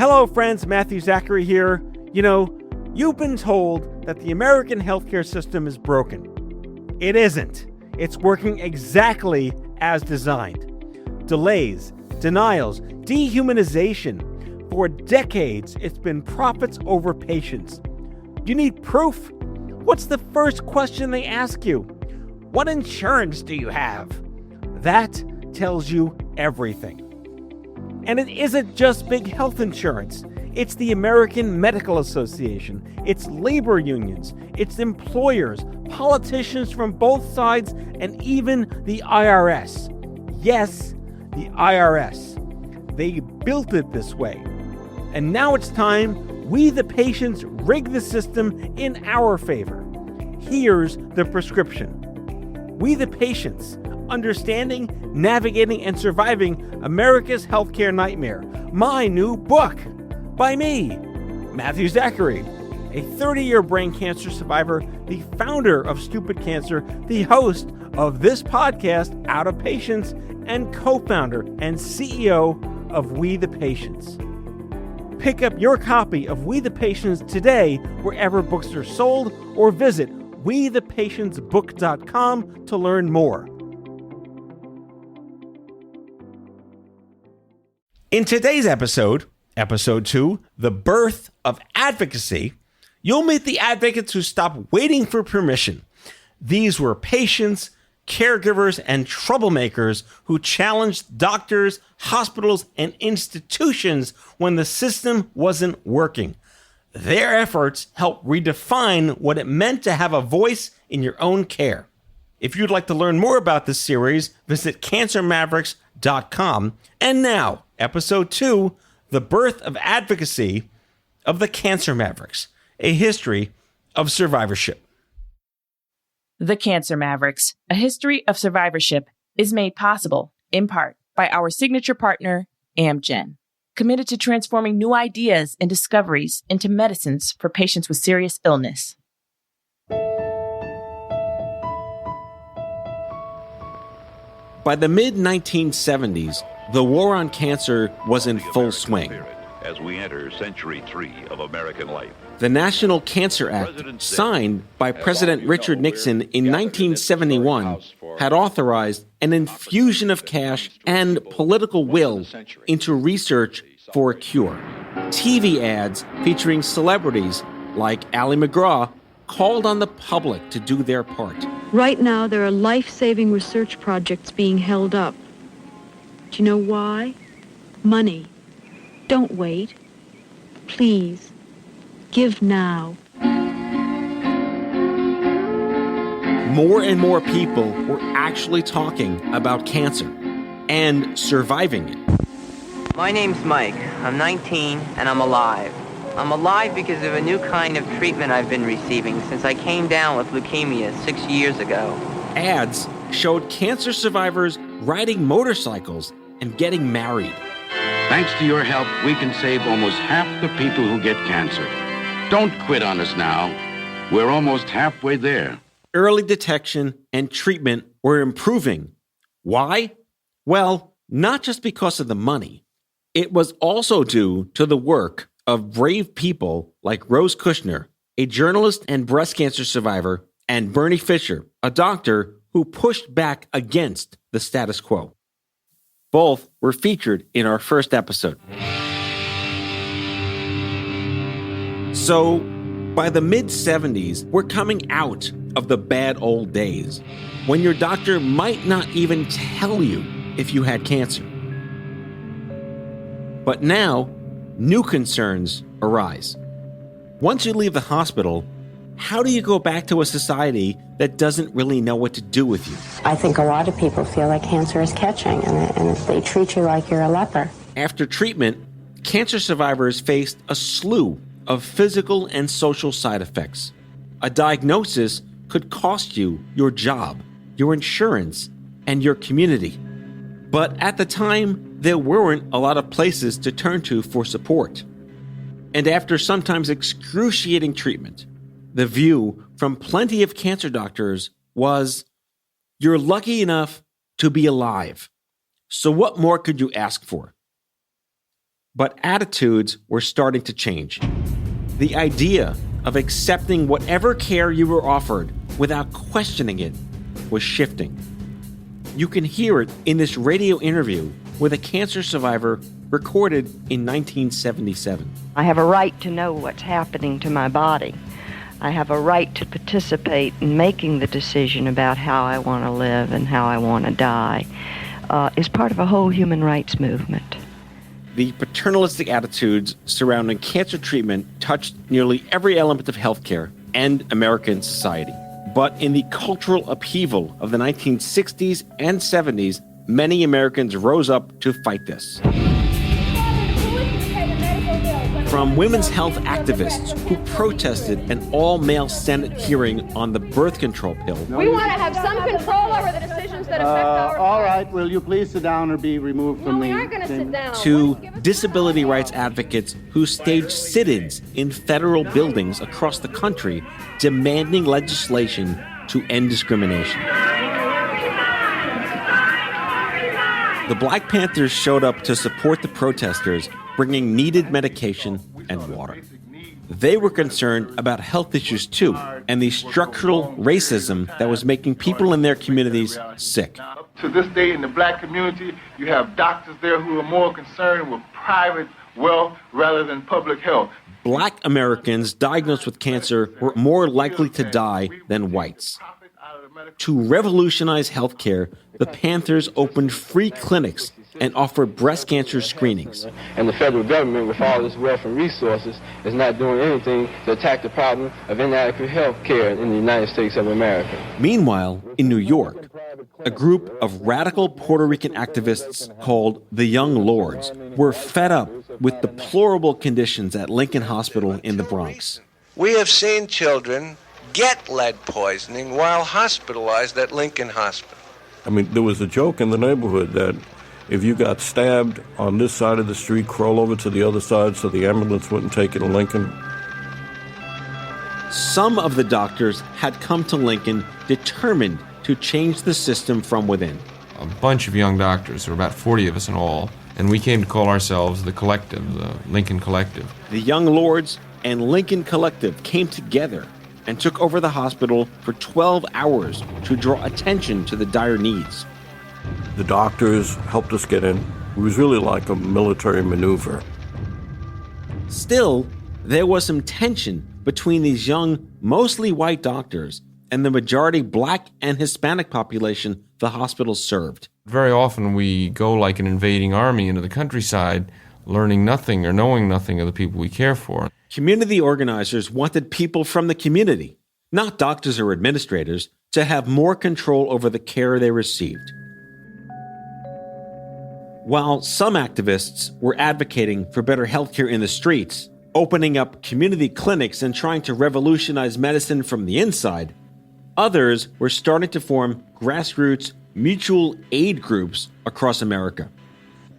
Hello, friends. Matthew Zachary here. You've been told that the American healthcare system is broken. It isn't. It's working exactly as designed. Delays, denials, dehumanization. For decades, it's been profits over patients. You need proof? What's the first question they ask you? What insurance do you have? That tells you everything. And it isn't just big health insurance. It's the American Medical Association, it's labor unions, it's employers, politicians from both sides, and even the IRS. Yes, the IRS. They built it this way. And now it's time we, the patients, rig the system in our favor. Here's the prescription. We, the patients, understanding, navigating, and surviving America's healthcare nightmare. My new book by me, Matthew Zachary, a 30-year brain cancer survivor, the founder of Stupid Cancer, the host of this podcast, Out of Patients, and co-founder and CEO of We the Patients. Pick up your copy of We the Patients today wherever books are sold, or visit wethepatientsbook.com to learn more. In today's episode 2, The Birth of Advocacy, you'll meet the advocates who stopped waiting for permission. These were patients, caregivers, and troublemakers who challenged doctors, hospitals, and institutions when the system wasn't working. Their efforts helped redefine what it meant to have a voice in your own care. If you'd like to learn more about this series, visit cancermavericks.com. And now, Episode 2, The Birth of Advocacy of the Cancer Mavericks, a history of survivorship. The Cancer Mavericks, a history of survivorship, is made possible, in part, by our signature partner, Amgen, committed to transforming new ideas and discoveries into medicines for patients with serious illness. By the mid-1970s, the war on cancer was in full swing. As we enter century 3 of American life. The National Cancer Act, signed by President Richard Nixon in 1971, had authorized an infusion of cash and political will into research for a cure. TV ads featuring celebrities like Ally McGraw called on the public to do their part. Right now, there are life-saving research projects being held up. Do you know why? Money. Don't wait. Please, give now. More and more people were actually talking about cancer and surviving it. My name's Mike. I'm 19 and I'm alive. I'm alive because of a new kind of treatment I've been receiving since I came down with leukemia 6 years ago. Ads showed cancer survivors riding motorcycles and getting married. Thanks to your help, we can save almost half the people who get cancer. Don't quit on us now. We're almost halfway there. Early detection and treatment were improving. Why? Well, not just because of the money. It was also due to the work of brave people like Rose Kushner, a journalist and breast cancer survivor, and Bernie Fisher, a doctor who pushed back against the status quo. Both were featured in our first episode. So, by the mid-70s, we're coming out of the bad old days, when your doctor might not even tell you if you had cancer. But now, new concerns arise. Once you leave the hospital, how do you go back to a society that doesn't really know what to do with you? I think a lot of people feel like cancer is catching, and they treat you like you're a leper. After treatment, cancer survivors faced a slew of physical and social side effects. A diagnosis could cost you your job, your insurance, and your community. But at the time, there weren't a lot of places to turn to for support. And after sometimes excruciating treatment, the view from plenty of cancer doctors was, you're lucky enough to be alive. So what more could you ask for? But attitudes were starting to change. The idea of accepting whatever care you were offered without questioning it was shifting. You can hear it in this radio interview with a cancer survivor recorded in 1977. I have a right to know what's happening to my body. I have a right to participate in making the decision about how I want to live and how I want to die, is part of a whole human rights movement. The paternalistic attitudes surrounding cancer treatment touched nearly every element of healthcare and American society. But in the cultural upheaval of the 1960s and 70s, many Americans rose up to fight this. From women's health activists who protested an all-male Senate hearing on the birth control pill. We want to have some control over the decisions that affect our all right, will you please sit down or be removed from me? No, we aren't going to sit down. To disability rights advocates who staged sit-ins in federal buildings across the country demanding legislation to end discrimination. The Black Panthers showed up to support the protesters, bringing needed medication and water. They were concerned about health issues too, and the structural racism that was making people in their communities sick. To this day in the black community, you have doctors there who are more concerned with private wealth rather than public health. Black Americans diagnosed with cancer were more likely to die than whites. To revolutionize healthcare, the Panthers opened free clinics and offered breast cancer screenings. And the federal government, with all its wealth and resources, is not doing anything to attack the problem of inadequate health care in the United States of America. Meanwhile, in New York, a group of radical Puerto Rican activists called the Young Lords were fed up with deplorable conditions at Lincoln Hospital in the Bronx. We have seen children get lead poisoning while hospitalized at Lincoln Hospital. I mean, there was a joke in the neighborhood that if you got stabbed on this side of the street, crawl over to the other side so the ambulance wouldn't take you to Lincoln. Some of the doctors had come to Lincoln determined to change the system from within. A bunch of young doctors, there were about 40 of us in all, and we came to call ourselves the Collective, the Lincoln Collective. The Young Lords and Lincoln Collective came together and took over the hospital for 12 hours to draw attention to the dire needs. The doctors helped us get in. It was really like a military maneuver. Still, there was some tension between these young, mostly white doctors and the majority Black and Hispanic population the hospital served. Very often we go like an invading army into the countryside, learning nothing or knowing nothing of the people we care for. Community organizers wanted people from the community, not doctors or administrators, to have more control over the care they received. While some activists were advocating for better healthcare in the streets, opening up community clinics and trying to revolutionize medicine from the inside, others were starting to form grassroots mutual aid groups across America.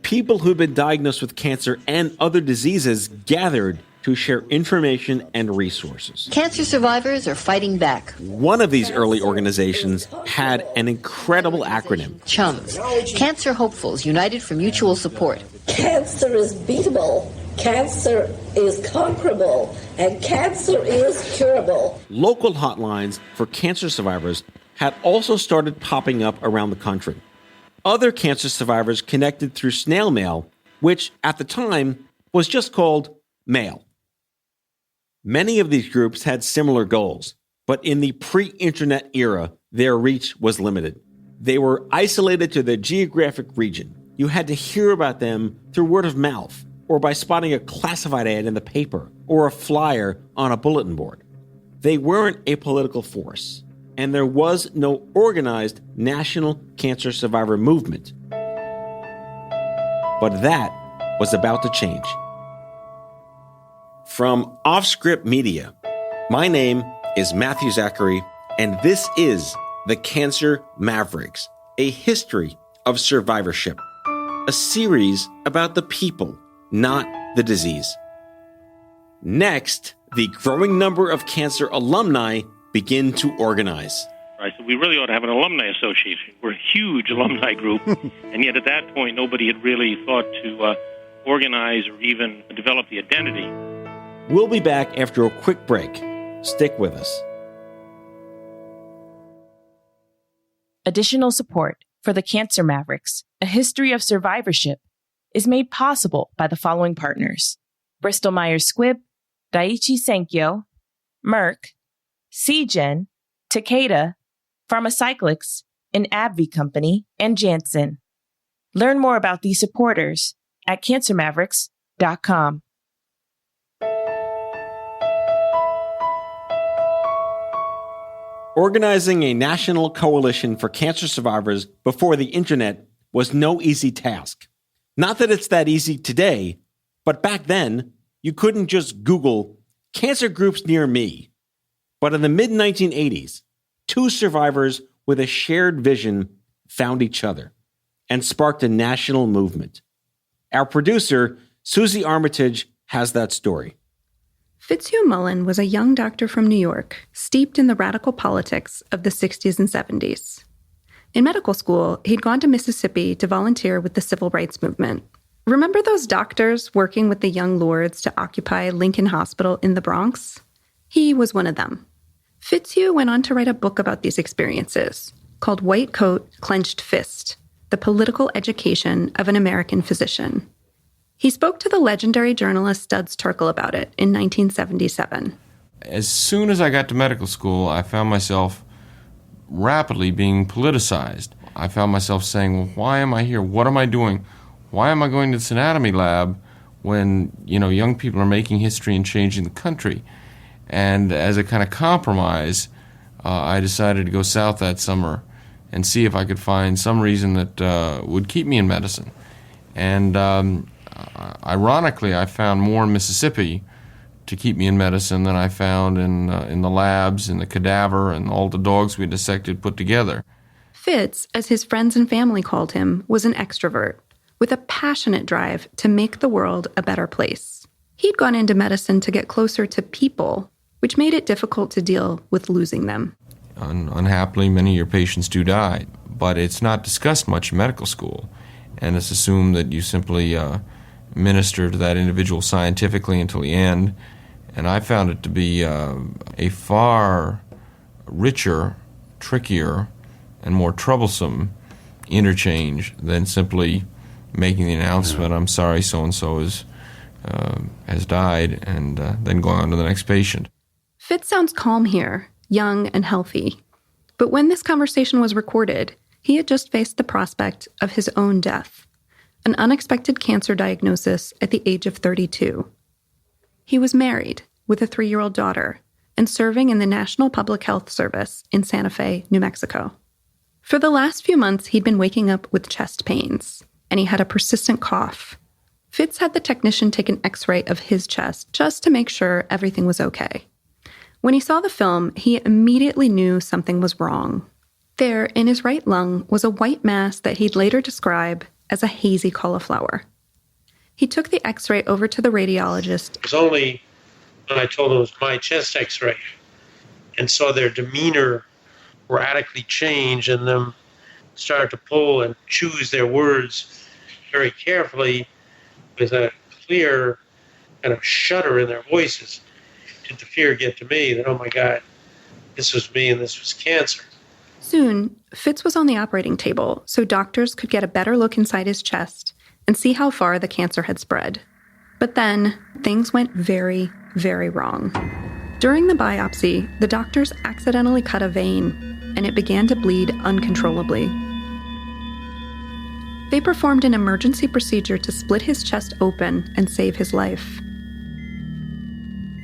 People who'd been diagnosed with cancer and other diseases gathered to share information and resources. Cancer survivors are fighting back. One of these early organizations had an incredible acronym. CHUMS, Cancer Hopefuls United for Mutual Support. Cancer is beatable, cancer is conquerable, and cancer is curable. Local hotlines for cancer survivors had also started popping up around the country. Other cancer survivors connected through snail mail, which at the time was just called mail. Many of these groups had similar goals, but in the pre-internet era, their reach was limited. They were isolated to their geographic region. You had to hear about them through word of mouth, or by spotting a classified ad in the paper, or a flyer on a bulletin board. They weren't a political force, and there was no organized national cancer survivor movement. But that was about to change. From Offscript Media, my name is Matthew Zachary, and this is The Cancer Mavericks, a history of survivorship, a series about the people, not the disease. Next, the growing number of cancer alumni begin to organize. I said, we really ought to have an alumni association. We're a huge alumni group, and yet at that point, nobody had really thought to organize or even develop the identity. We'll be back after a quick break. Stick with us. Additional support for the Cancer Mavericks, a history of survivorship, is made possible by the following partners: Bristol Myers Squibb, Daiichi Sankyo, Merck, Seagen, Takeda, Pharmacyclics, an AbbVie company, and Janssen. Learn more about these supporters at cancermavericks.com. Organizing a national coalition for cancer survivors before the internet was no easy task. Not that it's that easy today, but back then, you couldn't just Google cancer groups near me. But in the mid-1980s, two survivors with a shared vision found each other and sparked a national movement. Our producer, Susie Armitage, has that story. Fitzhugh Mullen was a young doctor from New York, steeped in the radical politics of the 60s and 70s. In medical school, he'd gone to Mississippi to volunteer with the civil rights movement. Remember those doctors working with the young lords to occupy Lincoln Hospital in the Bronx? He was one of them. Fitzhugh went on to write a book about these experiences, called White Coat, Clenched Fist: The Political Education of an American Physician. He spoke to the legendary journalist Studs Terkel about it in 1977. As soon as I got to medical school, I found myself rapidly being politicized. I found myself saying, well, why am I here? What am I doing? Why am I going to this anatomy lab when, young people are making history and changing the country? And as a kind of compromise, I decided to go south that summer and see if I could find some reason that would keep me in medicine. And ironically, I found more in Mississippi to keep me in medicine than I found in the labs, in the cadaver, and all the dogs we dissected put together. Fitz, as his friends and family called him, was an extrovert with a passionate drive to make the world a better place. He'd gone into medicine to get closer to people, which made it difficult to deal with losing them. Unhappily, many of your patients do die, but it's not discussed much in medical school, and it's assumed that you simply minister to that individual scientifically until the end. And I found it to be a far richer, trickier, and more troublesome interchange than simply making the announcement, I'm sorry, so-and-so has died, and then going on to the next patient. Fitz sounds calm here, young and healthy. But when this conversation was recorded, he had just faced the prospect of his own death, an unexpected cancer diagnosis at the age of 32. He was married with a 3-year-old daughter and serving in the National Public Health Service in Santa Fe, New Mexico. For the last few months, he'd been waking up with chest pains, and he had a persistent cough. Fitz had the technician take an x-ray of his chest just to make sure everything was okay. When he saw the film, he immediately knew something was wrong. There, in his right lung, was a white mass that he'd later describe as a hazy cauliflower. He took the x-ray over to the radiologist. It was only when I told them it was my chest x-ray and saw their demeanor radically change and them start to pull and choose their words very carefully with a clear kind of shudder in their voices, did the fear get to me that, oh my God, this was me and this was cancer. Soon, Fitz was on the operating table so doctors could get a better look inside his chest and see how far the cancer had spread. But then, things went very, very wrong. During the biopsy, the doctors accidentally cut a vein, and it began to bleed uncontrollably. They performed an emergency procedure to split his chest open and save his life.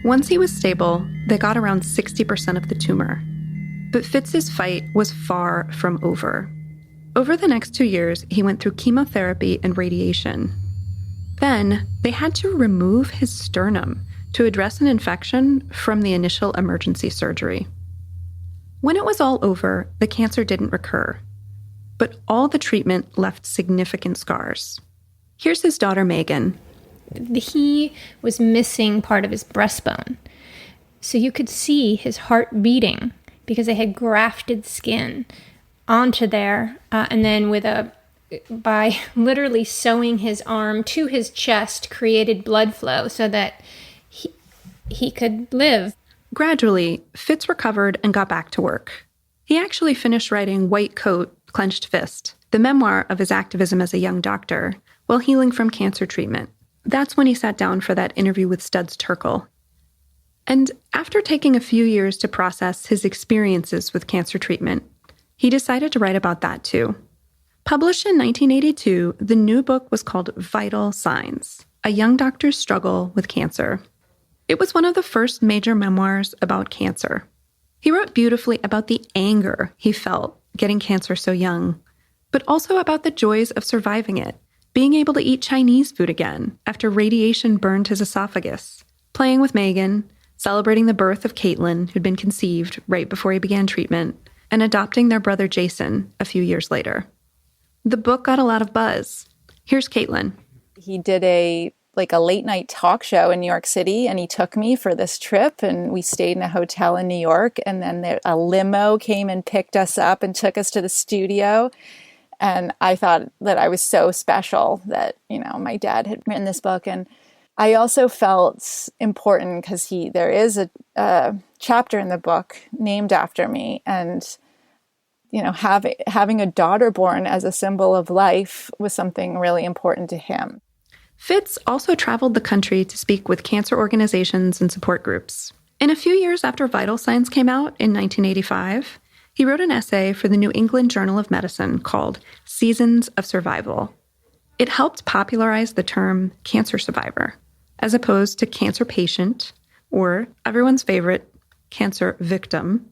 Once he was stable, they got around 60% of the tumor. But Fitz's fight was far from over. Over the next 2 years, he went through chemotherapy and radiation. Then, they had to remove his sternum to address an infection from the initial emergency surgery. When it was all over, the cancer didn't recur. But all the treatment left significant scars. Here's his daughter, Megan. He was missing part of his breastbone. So you could see his heart beating because they had grafted skin onto there. And then with a by literally sewing his arm to his chest, created blood flow so that he could live. Gradually, Fitz recovered and got back to work. He actually finished writing White Coat, Clenched Fist, the memoir of his activism as a young doctor, while healing from cancer treatment. That's when he sat down for that interview with Studs Terkel. And after taking a few years to process his experiences with cancer treatment, he decided to write about that too. Published in 1982, the new book was called Vital Signs, A Young Doctor's Struggle with Cancer. It was one of the first major memoirs about cancer. He wrote beautifully about the anger he felt getting cancer so young, but also about the joys of surviving it, being able to eat Chinese food again after radiation burned his esophagus, playing with Megan, celebrating the birth of Caitlin, who'd been conceived right before he began treatment, and adopting their brother Jason a few years later. The book got a lot of buzz. Here's Caitlin. He did a late night talk show in New York City, and he took me for this trip, and we stayed in a hotel in New York, and then a limo came and picked us up and took us to the studio. And I thought that I was so special that, my dad had written this book. And I also felt important because there is a chapter in the book named after me, and having a daughter born as a symbol of life was something really important to him. Fitz also traveled the country to speak with cancer organizations and support groups. And a few years after Vital Signs came out in 1985, he wrote an essay for the New England Journal of Medicine called Seasons of Survival. It helped popularize the term cancer survivor, as opposed to cancer patient, or everyone's favorite, cancer victim.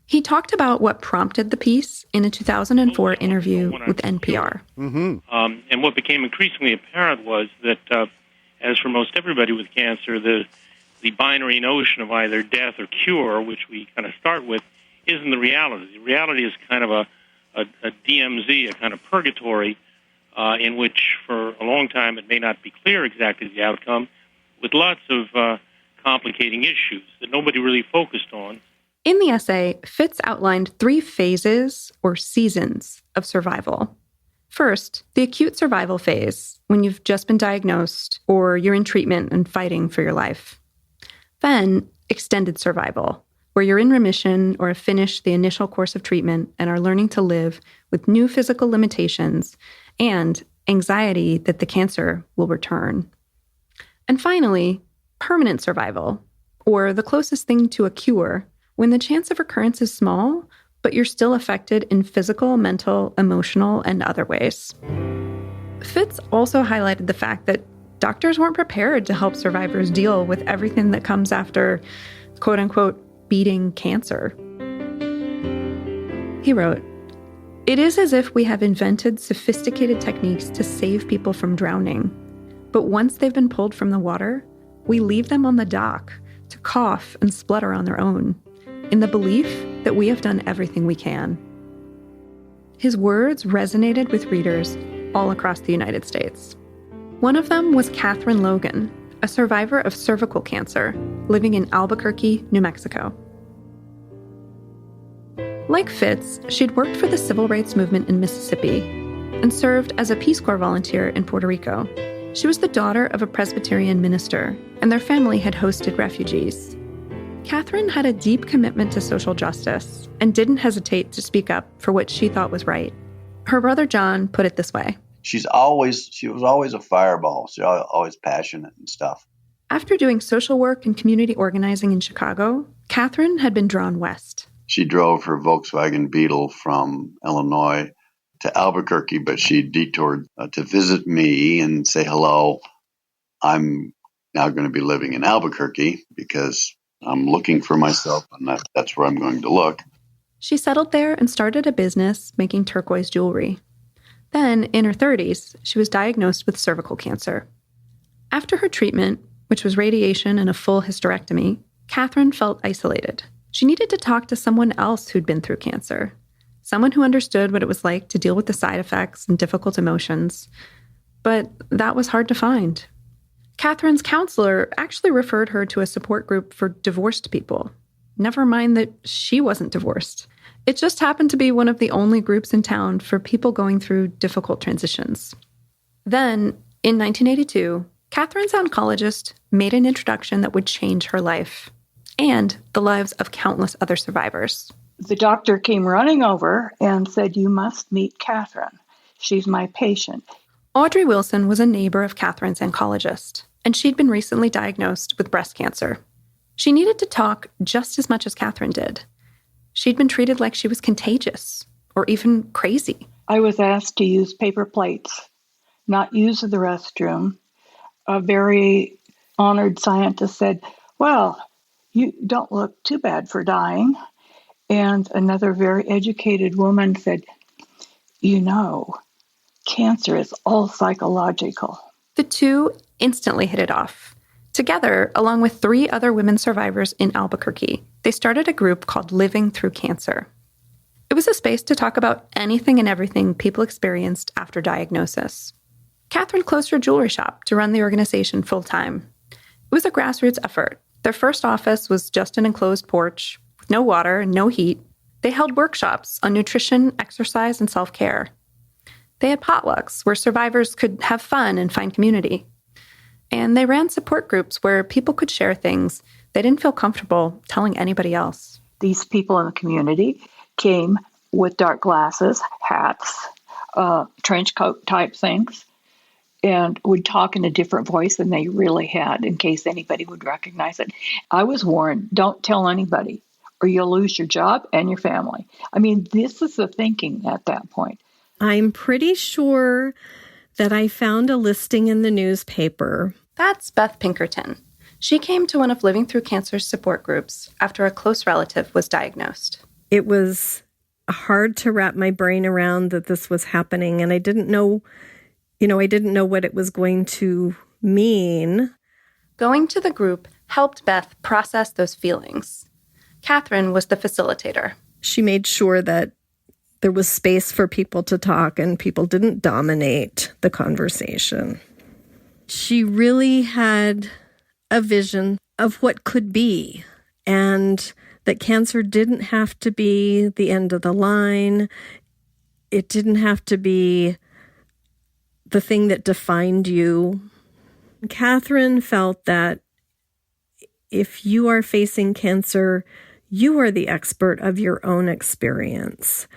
He talked about what prompted the piece in a 2004 interview with NPR. And what became increasingly apparent was that, as for most everybody with cancer, the binary notion of either death or cure, which we kind of start with, isn't the reality. The reality is kind of a DMZ, a kind of purgatory, in which for a long time it may not be clear exactly the outcome, with lots of complicating issues that nobody really focused on. In the essay, Fitz outlined 3 phases or seasons of survival. First, the acute survival phase, when you've just been diagnosed or you're in treatment and fighting for your life. Then, extended survival, where you're in remission or have finished the initial course of treatment and are learning to live with new physical limitations and anxiety that the cancer will return. And finally, permanent survival, or the closest thing to a cure, when the chance of recurrence is small, but you're still affected in physical, mental, emotional, and other ways. Fitz also highlighted the fact that doctors weren't prepared to help survivors deal with everything that comes after, quote-unquote, beating cancer. He wrote, "It is as if we have invented sophisticated techniques to save people from drowning, but once they've been pulled from the water, we leave them on the dock to cough and splutter on their own, in the belief that we have done everything we can." His words resonated with readers all across the United States. One of them was Catherine Logan, a survivor of cervical cancer, living in Albuquerque, New Mexico. Like Fitz, she'd worked for the civil rights movement in Mississippi and served as a Peace Corps volunteer in Puerto Rico. She was the daughter of a Presbyterian minister, and their family had hosted refugees. Catherine had a deep commitment to social justice and didn't hesitate to speak up for what she thought was right. Her brother John put it this way. She was always a fireball. She was always passionate and stuff. After doing social work and community organizing in Chicago, Catherine had been drawn west. She drove her Volkswagen Beetle from Illinois to Albuquerque, but she detoured to visit me and say hello. I'm now going to be living in Albuquerque because I'm looking for myself, and that's where I'm going to look. She settled there and started a business making turquoise jewelry. Then, in her 30s, she was diagnosed with cervical cancer. After her treatment, which was radiation and a full hysterectomy, Catherine felt isolated. She needed to talk to someone else who'd been through cancer, someone who understood what it was like to deal with the side effects and difficult emotions. But that was hard to find. Catherine's counselor actually referred her to a support group for divorced people. Never mind that she wasn't divorced. It just happened to be one of the only groups in town for people going through difficult transitions. Then, in 1982, Catherine's oncologist made an introduction that would change her life and the lives of countless other survivors. The doctor came running over and said, "You must meet Catherine. She's my patient." Audrey Wilson was a neighbor of Catherine's oncologist, and she'd been recently diagnosed with breast cancer. She needed to talk just as much as Catherine did. She'd been treated like she was contagious or even crazy. I was asked to use paper plates, not use the restroom. A very honored scientist said, "Well, you don't look too bad for dying." And another very educated woman said, "You know, cancer is all psychological." The two instantly hit it off. Together, along with 3 other women survivors in Albuquerque, they started a group called Living Through Cancer. It was a space to talk about anything and everything people experienced after diagnosis. Catherine closed her jewelry shop to run the organization full-time. It was a grassroots effort. Their first office was just an enclosed porch, with no water and no heat. They held workshops on nutrition, exercise, and self-care. They had potlucks where survivors could have fun and find community. And they ran support groups where people could share things they didn't feel comfortable telling anybody else. These people in the community came with dark glasses, hats, trench coat type things, and would talk in a different voice than they really had in case anybody would recognize it. I was warned, don't tell anybody or you'll lose your job and your family. I mean, this is the thinking at that point. I'm pretty sure that I found a listing in the newspaper. That's Beth Pinkerton. She came to one of Living Through Cancer's support groups after a close relative was diagnosed. It was hard to wrap my brain around that this was happening, and I didn't know what it was going to mean. Going to the group helped Beth process those feelings. Catherine was the facilitator. She made sure that there was space for people to talk and people didn't dominate the conversation. She really had a vision of what could be, and that cancer didn't have to be the end of the line. It didn't have to be the thing that defined you. Catherine felt that if you are facing cancer, you are the expert of your own experience.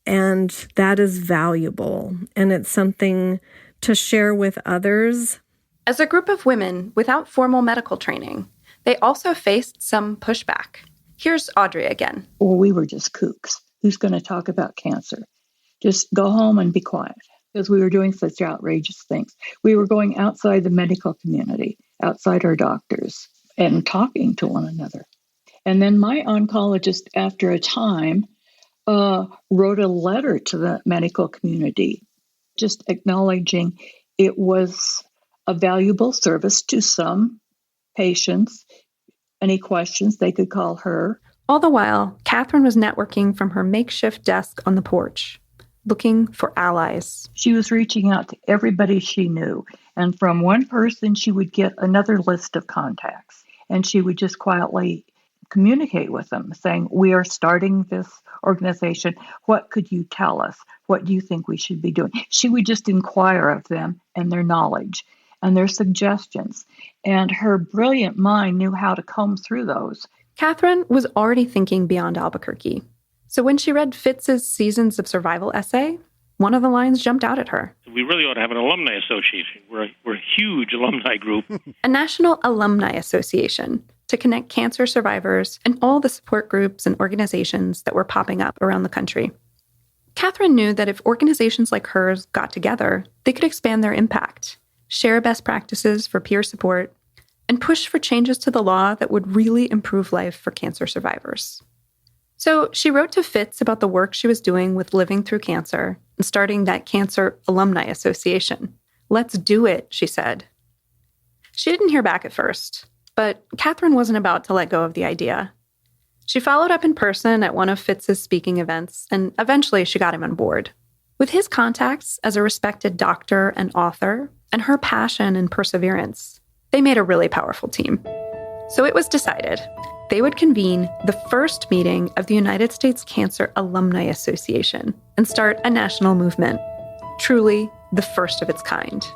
And that is valuable, and it's something to share with others. As a group of women without formal medical training, they also faced some pushback. Here's Audrey again. Well, we were just kooks. Who's going to talk about cancer? Just go home and be quiet, because we were doing such outrageous things. We were going outside the medical community, outside our doctors, and talking to one another. And then my oncologist, after a time, wrote a letter to the medical community, just acknowledging it was a valuable service to some patients. Any questions, they could call her. All the while, Catherine was networking from her makeshift desk on the porch, looking for allies. She was reaching out to everybody she knew, and from one person, she would get another list of contacts, and she would just quietly communicate with them, saying, "We are starting this organization. What could you tell us? What do you think we should be doing?" She would just inquire of them and their knowledge and their suggestions. And her brilliant mind knew how to comb through those. Catherine was already thinking beyond Albuquerque. So when she read Fitz's Seasons of Survival essay, one of the lines jumped out at her. We really ought to have an alumni association. We're a huge alumni group. A national alumni association to connect cancer survivors and all the support groups and organizations that were popping up around the country. Catherine knew that if organizations like hers got together, they could expand their impact, share best practices for peer support, and push for changes to the law that would really improve life for cancer survivors. So she wrote to Fitz about the work she was doing with Living Through Cancer and starting that Cancer Alumni Association. "Let's do it," she said. She didn't hear back at first, but Catherine wasn't about to let go of the idea. She followed up in person at one of Fitz's speaking events, and eventually she got him on board. With his contacts as a respected doctor and author, and her passion and perseverance, they made a really powerful team. So it was decided. they would convene the first meeting of the United States Cancer Alumni Association and start a national movement, truly the first of its kind.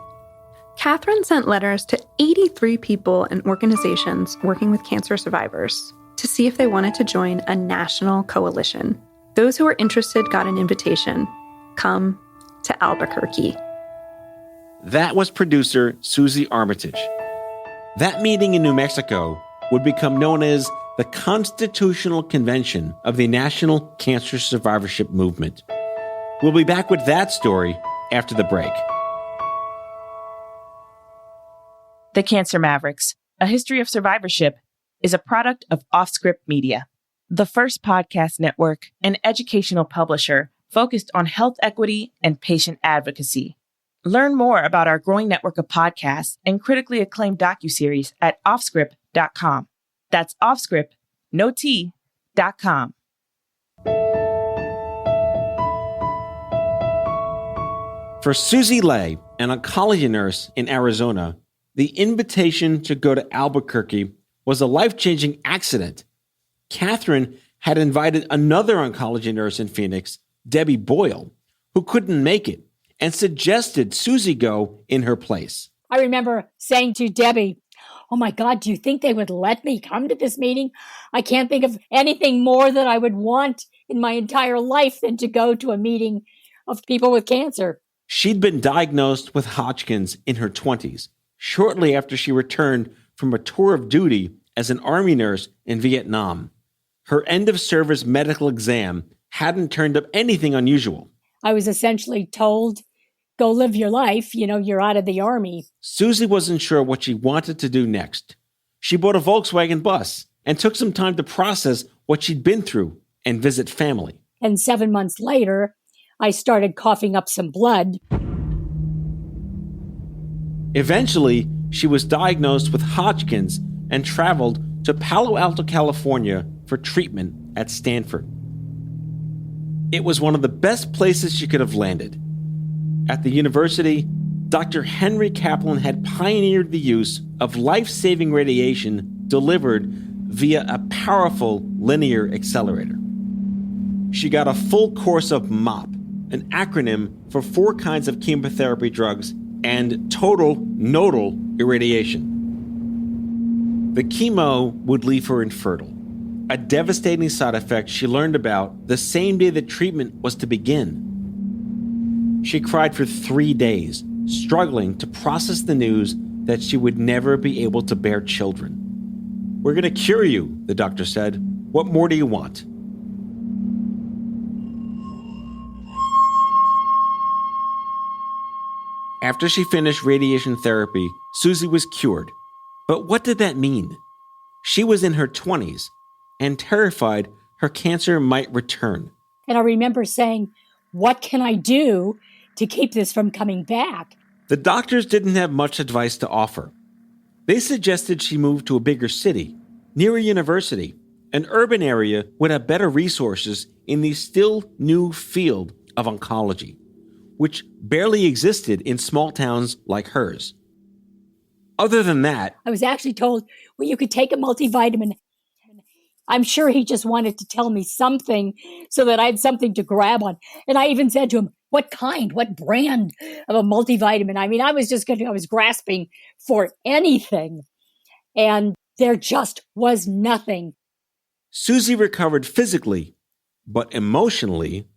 Catherine sent letters to 83 people and organizations working with cancer survivors to see if they wanted to join a national coalition. Those who were interested got an invitation. Come to Albuquerque. That was producer Susie Armitage. That meeting in New Mexico would become known as the Constitutional Convention of the National Cancer Survivorship Movement. We'll be back with that story after the break. The Cancer Mavericks, A History of Survivorship, is a product of Offscript Media, the first podcast network and educational publisher focused on health equity and patient advocacy. Learn more about our growing network of podcasts and critically acclaimed docuseries at offscript.com. That's offscript, no T.com. For Susie Lay, an oncology nurse in Arizona, the invitation to go to Albuquerque was a life-changing accident. Catherine had invited another oncology nurse in Phoenix, Debbie Boyle, who couldn't make it, and suggested Susie go in her place. I remember saying to Debbie, "Oh my God, do you think they would let me come to this meeting? I can't think of anything more that I would want in my entire life than to go to a meeting of people with cancer." She'd been diagnosed with Hodgkin's in her 20s, shortly after she returned from a tour of duty as an Army nurse in Vietnam. Her end-of-service medical exam hadn't turned up anything unusual. I was essentially told, go live your life, you're out of the Army. Susie wasn't sure what she wanted to do next. She bought a Volkswagen bus and took some time to process what she'd been through and visit family. And 7 months later, I started coughing up some blood. Eventually, she was diagnosed with Hodgkin's and traveled to Palo Alto, California for treatment at Stanford. It was one of the best places she could have landed. At the university, Dr. Henry Kaplan had pioneered the use of life-saving radiation delivered via a powerful linear accelerator. She got a full course of MOP, an acronym for 4 kinds of chemotherapy drugs, and total nodal irradiation. The chemo would leave her infertile, a devastating side effect she learned about the same day the treatment was to begin. She cried for 3 days, struggling to process the news that she would never be able to bear children. "We're going to cure you," the doctor said. "What more do you want?" After she finished radiation therapy, Susie was cured. But what did that mean? She was in her 20s and terrified her cancer might return. And I remember saying, what can I do to keep this from coming back? The doctors didn't have much advice to offer. They suggested she move to a bigger city, near a university, an urban area would have better resources in the still new field of oncology, which barely existed in small towns like hers. Other than that, I was actually told, well, you could take a multivitamin. I'm sure he just wanted to tell me something so that I had something to grab on. And I even said to him, what brand of a multivitamin? I mean, I was grasping for anything. And there just was nothing. Susie recovered physically, but emotionally,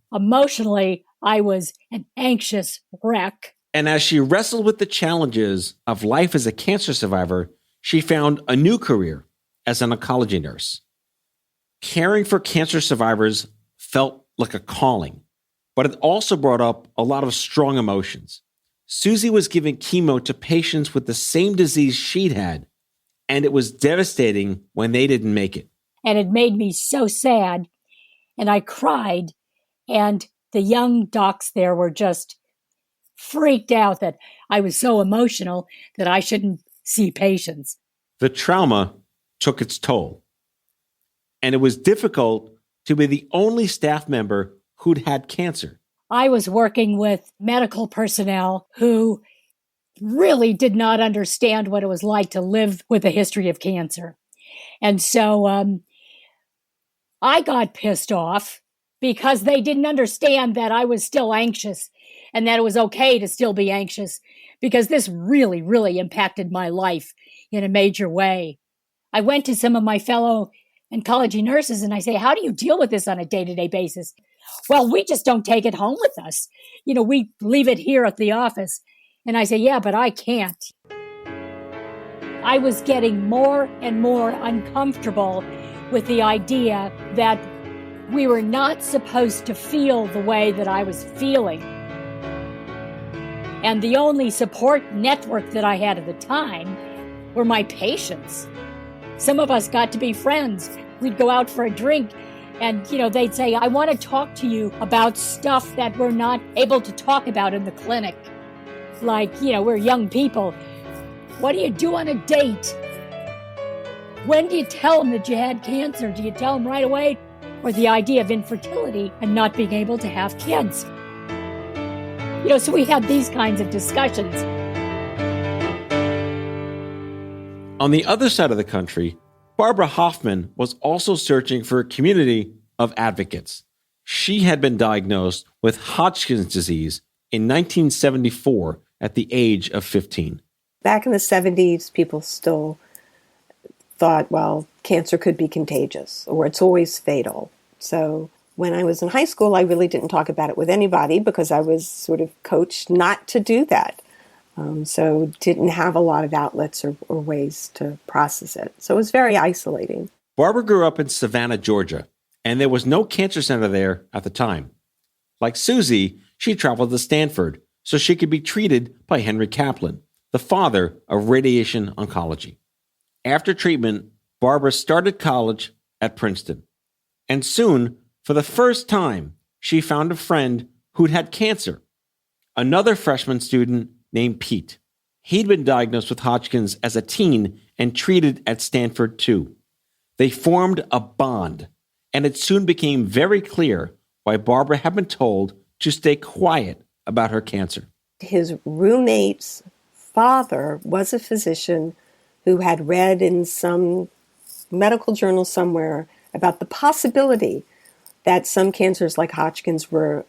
I was an anxious wreck. And as she wrestled with the challenges of life as a cancer survivor, she found a new career as an oncology nurse. Caring for cancer survivors felt like a calling, but it also brought up a lot of strong emotions. Susie was giving chemo to patients with the same disease she'd had, and it was devastating when they didn't make it. And it made me so sad, and I cried, and the young docs there were just freaked out that I was so emotional that I shouldn't see patients. The trauma took its toll, and it was difficult to be the only staff member who'd had cancer. I was working with medical personnel who really did not understand what it was like to live with a history of cancer. And so I got pissed off because they didn't understand that I was still anxious and that it was okay to still be anxious, because this really, really impacted my life in a major way. I went to some of my fellow oncology nurses and I say, how do you deal with this on a day-to-day basis? Well, we just don't take it home with us. We leave it here at the office. And I say, yeah, but I can't. I was getting more and more uncomfortable with the idea that we were not supposed to feel the way that I was feeling. And the only support network that I had at the time were my patients. Some of us got to be friends. We'd go out for a drink and, they'd say, I want to talk to you about stuff that we're not able to talk about in the clinic. Like, we're young people. What do you do on a date? When do you tell them that you had cancer? Do you tell them right away? Or the idea of infertility and not being able to have kids. So we had these kinds of discussions. On the other side of the country, Barbara Hoffman was also searching for a community of advocates. She had been diagnosed with Hodgkin's disease in 1974 at the age of 15. Back in the 70s, people still thought, well, cancer could be contagious or it's always fatal. So when I was in high school, I really didn't talk about it with anybody because I was sort of coached not to do that. So didn't have a lot of outlets or ways to process it. So it was very isolating. Barbara grew up in Savannah, Georgia, and there was no cancer center there at the time. Like Susie, she traveled to Stanford so she could be treated by Henry Kaplan, the father of radiation oncology. After treatment, Barbara started college at Princeton. And soon, for the first time, she found a friend who'd had cancer, another freshman student named Pete. He'd been diagnosed with Hodgkin's as a teen and treated at Stanford too. They formed a bond, and it soon became very clear why Barbara had been told to stay quiet about her cancer. His roommate's father was a physician who had read in some medical journal somewhere about the possibility that some cancers like Hodgkin's were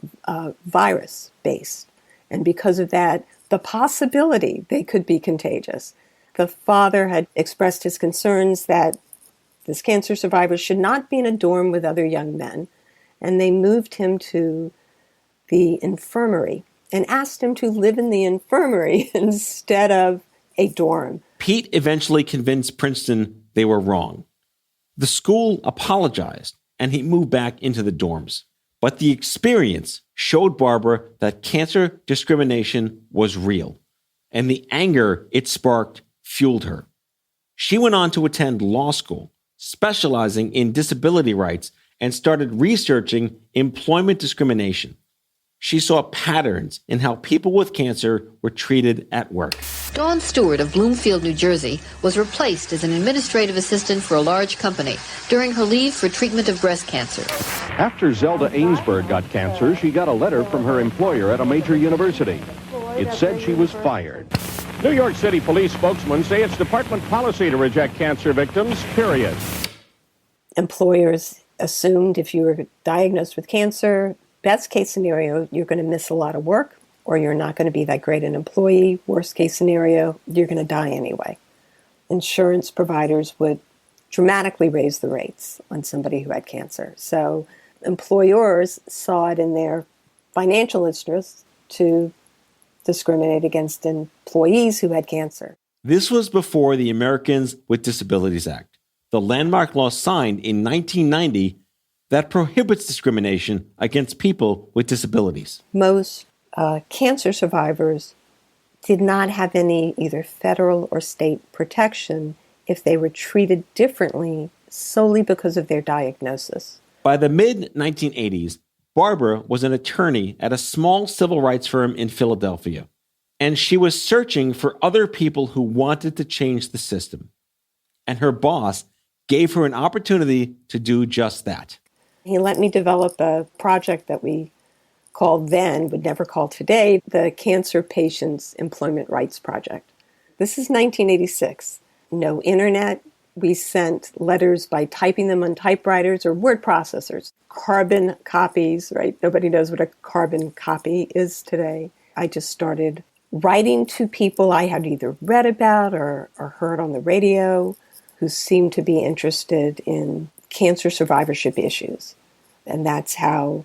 virus-based. And because of that, the possibility they could be contagious. The father had expressed his concerns that this cancer survivor should not be in a dorm with other young men, and they moved him to the infirmary and asked him to live in the infirmary instead of a dorm. Pete eventually convinced Princeton they were wrong. The school apologized, and he moved back into the dorms. But the experience showed Barbara that cancer discrimination was real, and the anger it sparked fueled her. She went on to attend law school, specializing in disability rights, and started researching employment discrimination. She saw patterns in how people with cancer were treated at work. Dawn Stewart of Bloomfield, New Jersey, was replaced as an administrative assistant for a large company during her leave for treatment of breast cancer. After Zelda Ainsberg got cancer, she got a letter from her employer at a major university. It said she was fired. New York City police spokesmen say it's department policy to reject cancer victims, period. Employers assumed if you were diagnosed with cancer, best case scenario, you're going to miss a lot of work, or you're not going to be that great an employee. Worst case scenario, you're going to die anyway. Insurance providers would dramatically raise the rates on somebody who had cancer. So employers saw it in their financial interest to discriminate against employees who had cancer. This was before the Americans with Disabilities Act, the landmark law signed in 1990 that prohibits discrimination against people with disabilities. Most cancer survivors did not have any either federal or state protection if they were treated differently solely because of their diagnosis. By the mid-1980s, Barbara was an attorney at a small civil rights firm in Philadelphia, and she was searching for other people who wanted to change the system. And her boss gave her an opportunity to do just that. He let me develop a project that we called then, would never call today, the Cancer Patients Employment Rights Project. This is 1986. No internet, We sent letters by typing them on typewriters or word processors, carbon copies, right? Nobody knows what a carbon copy is today. I just started writing to people I had either read about or heard on the radio who seemed to be interested in cancer survivorship issues. And that's how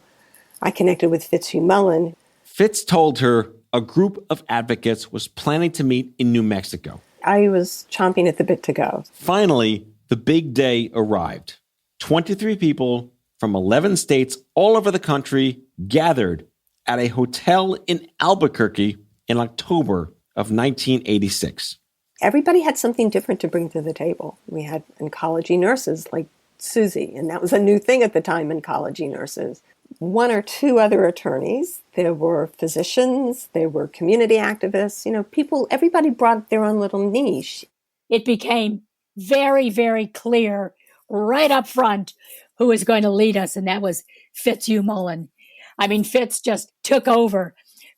I connected with Fitzhugh Mullen. Fitz told her a group of advocates was planning to meet in New Mexico. I was chomping at the bit to go. Finally, the big day arrived. 23 people from 11 states all over the country gathered at a hotel in Albuquerque in October of 1986. Everybody had something different to bring to the table. We had oncology nurses like Susie, and that was a new thing at the time, oncology nurses. One or two other attorneys. There were physicians, there were community activists, people, everybody brought their own little niche. It became very, very clear right up front who was going to lead us, and that was Fitzhugh Mullen. I mean, Fitz just took over.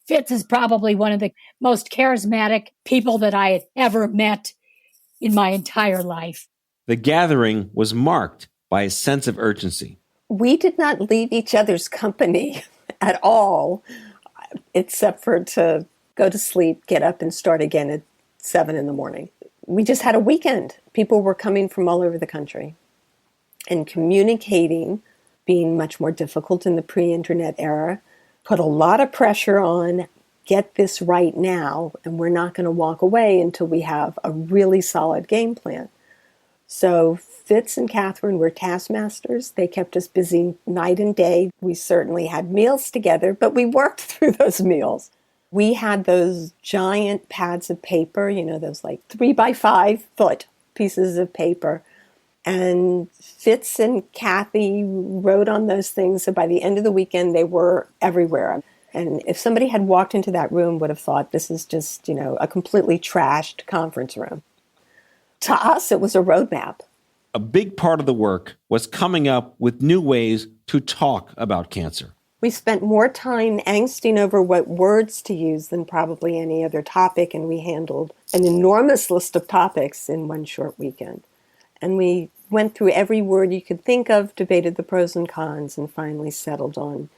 Fitz is probably one of the most charismatic people that I had ever met in my entire life. The gathering was marked by a sense of urgency. We did not leave each other's company at all, except for to go to sleep, get up, and start again at 7 a.m. We just had a weekend. People were coming from all over the country. And communicating, being much more difficult in the pre-internet era, put a lot of pressure on, get this right now, and we're not going to walk away until we have a really solid game plan. So Fitz and Catherine were taskmasters. They kept us busy night and day. We certainly had meals together, but we worked through those meals. We had those giant pads of paper, those like 3 by 5 foot pieces of paper. And Fitz and Kathy wrote on those things. So by the end of the weekend, they were everywhere. And if somebody had walked into that room, would have thought this is just, a completely trashed conference room. To us, it was a roadmap. A big part of the work was coming up with new ways to talk about cancer. We spent more time angsting over what words to use than probably any other topic, and we handled an enormous list of topics in one short weekend. And we went through every word you could think of, debated the pros and cons, and finally settled on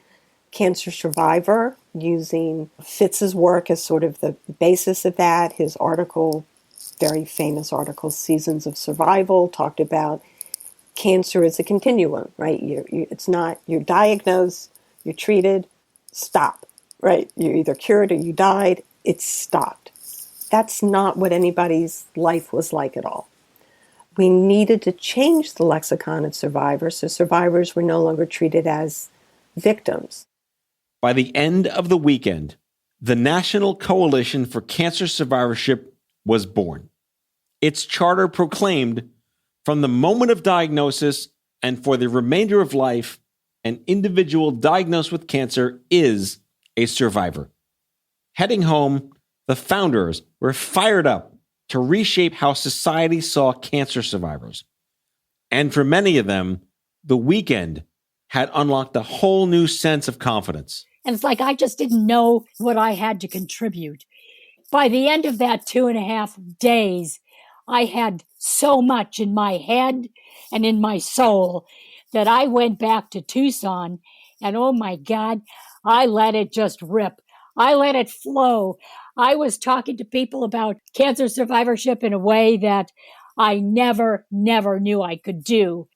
cancer survivor, using Fitz's work as sort of the basis of that. His article, very famous article, Seasons of Survival, talked about cancer as a continuum, right? It's not, you're diagnosed, you're treated, stop, right? You're either cured or you died, it's stopped. That's not what anybody's life was like at all. We needed to change the lexicon of survivors, so survivors were no longer treated as victims. By the end of the weekend, the National Coalition for Cancer Survivorship was born. Its charter proclaimed, from the moment of diagnosis and for the remainder of life, an individual diagnosed with cancer is a survivor. Heading home, the founders were fired up to reshape how society saw cancer survivors. And for many of them, the weekend had unlocked a whole new sense of confidence. And it's like I just didn't know what I had to contribute. By the end of that 2.5 days, I had so much in my head and in my soul that I went back to Tucson and, oh my God, I let it just rip. I let it flow. I was talking to people about cancer survivorship in a way that I never knew I could do.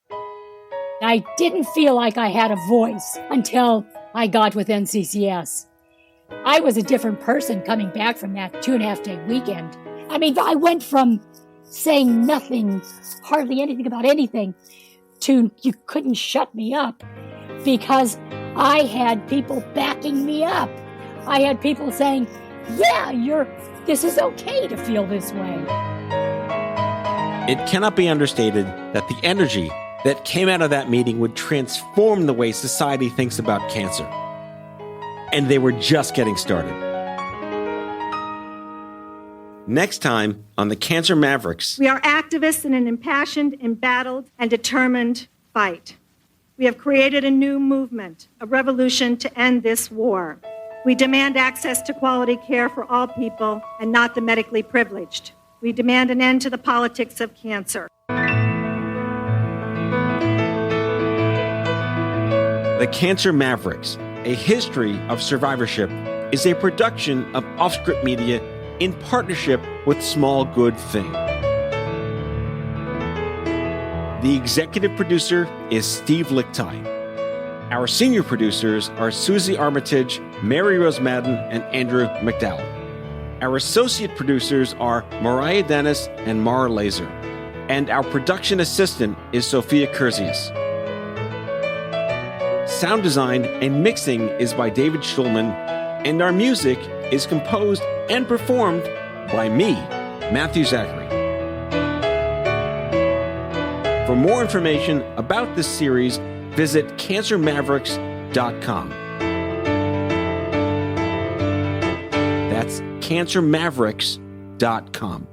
I didn't feel like I had a voice until I got with NCCS. I was a different person coming back from that 2.5-day weekend. I mean, I went from saying nothing, hardly anything about anything, to you couldn't shut me up, because I had people backing me up. I had people saying, yeah, this is okay to feel this way. It cannot be understated that the energy that came out of that meeting would transform the way society thinks about cancer. And they were just getting started. Next time on the Cancer Mavericks. We are activists in an impassioned, embattled, and determined fight. We have created a new movement, a revolution to end this war. We demand access to quality care for all people and not the medically privileged. We demand an end to the politics of cancer. The Cancer Mavericks, A History of Survivorship, is a production of Offscript Media in partnership with Small Good Thing. The executive producer is Steve Lichtai. Our senior producers are Susie Armitage, Mary Rose Madden, and Andrew McDowell. Our associate producers are Mariah Dennis and Mara Laser. And our production assistant is Sophia Curzius. Sound design and mixing is by David Schulman, and our music is composed and performed by me, Matthew Zachary. For more information about this series, visit cancermavericks.com. That's cancermavericks.com.